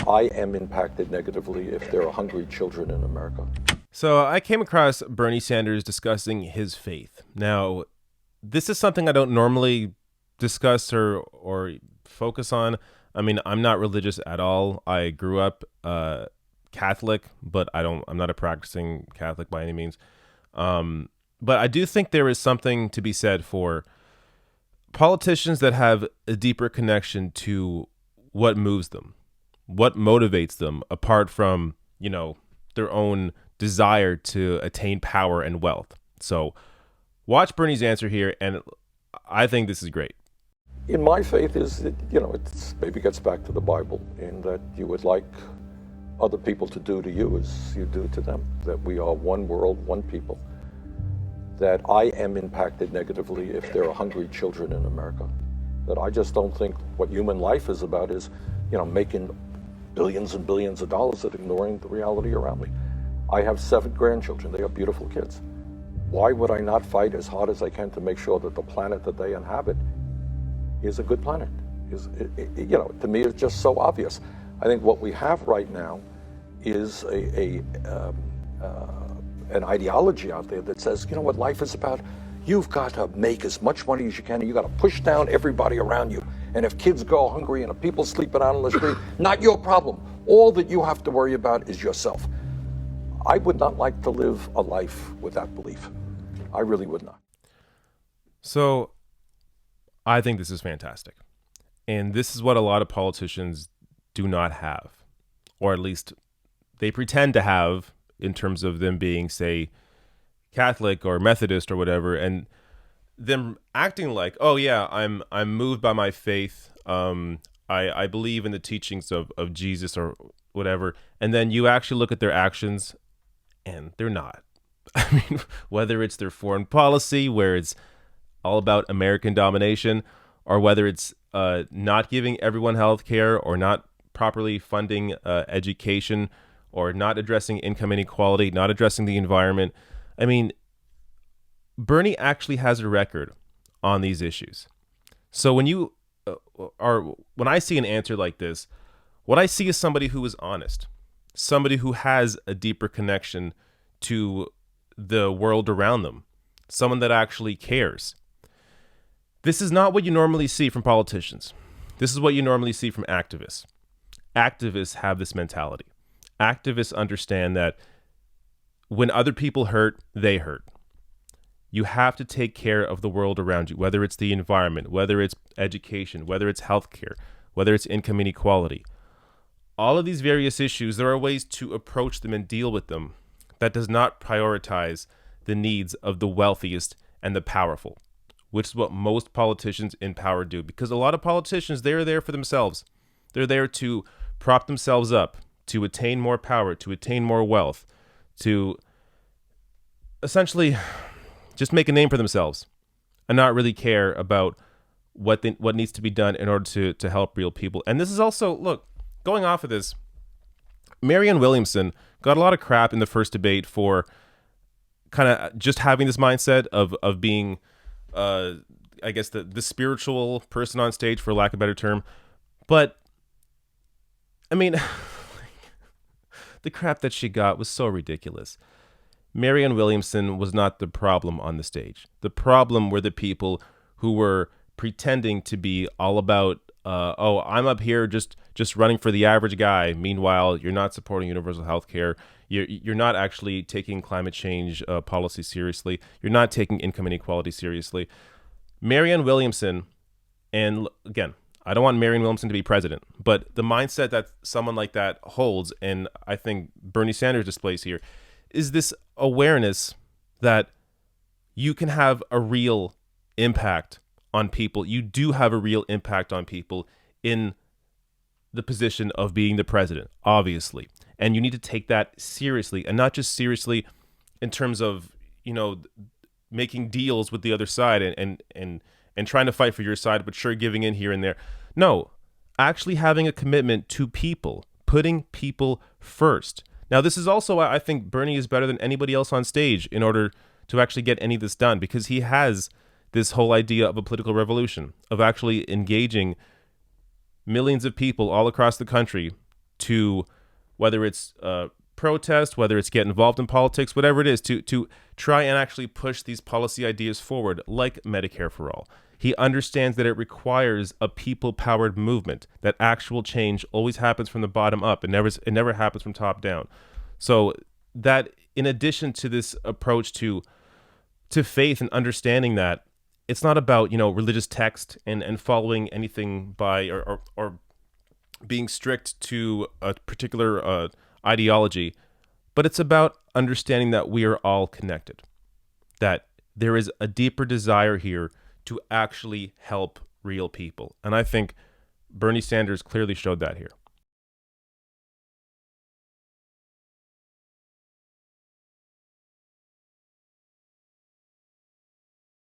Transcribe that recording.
I am impacted negatively if there are hungry children in America. So I came across Bernie Sanders discussing his faith. Now, this is something I don't normally discuss or focus on. I mean, I'm not religious at all. I grew up Catholic, but I'm not a practicing Catholic by any means. But I do think there is something to be said for politicians that have a deeper connection to what moves them, what motivates them, apart from, their own desire to attain power and wealth. So watch Bernie's answer here, and I think this is great. In my faith is that, it's maybe gets back to the Bible in that you would like other people to do to you as you do to them, that we are one world, one people, that I am impacted negatively if there are hungry children in America, that I just don't think what human life is about is, making billions and billions of dollars and ignoring the reality around me. I have 7 grandchildren. They are beautiful kids. Why would I not fight as hard as I can to make sure that the planet that they inhabit is a good planet? To me, it's just so obvious. I think what we have right now is an ideology out there that says, what life is about? You've got to make as much money as you can, and you got to push down everybody around you. And if kids go hungry and if people sleeping out on the street, not your problem. All that you have to worry about is yourself. I would not like to live a life with that belief. I really would not. So I think this is fantastic. And this is what a lot of politicians do not have, or at least they pretend to have, in terms of them being, say, Catholic or Methodist or whatever, and them acting like, oh yeah, I'm moved by my faith. I believe in the teachings of Jesus or whatever. And then you actually look at their actions and they're not. I mean, whether it's their foreign policy, where it's all about American domination, or whether it's not giving everyone health care, or not properly funding education, or not addressing income inequality, not addressing the environment. I mean, Bernie actually has a record on these issues. So when I see an answer like this, what I see is somebody who is honest, somebody who has a deeper connection to the world around them, someone that actually cares. This is not what you normally see from politicians. This is what you normally see from activists. Activists have this mentality. Activists understand that when other people hurt, they hurt. You have to take care of the world around you, whether it's the environment, whether it's education, whether it's healthcare, whether it's income inequality. All of these various issues, there are ways to approach them and deal with them that does not prioritize the needs of the wealthiest and the powerful, which is what most politicians in power do. Because a lot of politicians, they're there for themselves. They're there to prop themselves up, to attain more power, to attain more wealth, to essentially just make a name for themselves and not really care about what needs to be done in order to help real people. And this is also, look, going off of this, Marianne Williamson got a lot of crap in the first debate for kind of just having this mindset of being, I guess, the spiritual person on stage, for lack of a better term. But, I mean, the crap that she got was so ridiculous. Marianne Williamson was not the problem on the stage. The problem were the people who were pretending to be all about, I'm up here just running for the average guy. Meanwhile, you're not supporting universal health care. You're not actually taking climate change policy seriously. You're not taking income inequality seriously. Marianne Williamson, and again, I don't want Marianne Williamson to be president, but the mindset that someone like that holds, and I think Bernie Sanders displays here, is this awareness that you can have a real impact on people. You do have a real impact on people in the position of being the president, obviously. And you need to take that seriously, and not just seriously in terms of, making deals with the other side and trying to fight for your side, but sure, giving in here and there. No, actually having a commitment to people, putting people first. Now, this is also why I think Bernie is better than anybody else on stage in order to actually get any of this done, because he has this whole idea of a political revolution, of actually engaging millions of people all across the country to, whether it's protest, whether it's get involved in politics, whatever it is, to try and actually push these policy ideas forward, like Medicare for All. He understands that it requires a people-powered movement, that actual change always happens from the bottom up. It never happens from top down. So that, in addition to this approach to faith and understanding that it's not about, religious text and following anything by or being strict to a particular ideology, but it's about understanding that we are all connected, that there is a deeper desire here to actually help real people. And I think Bernie Sanders clearly showed that here.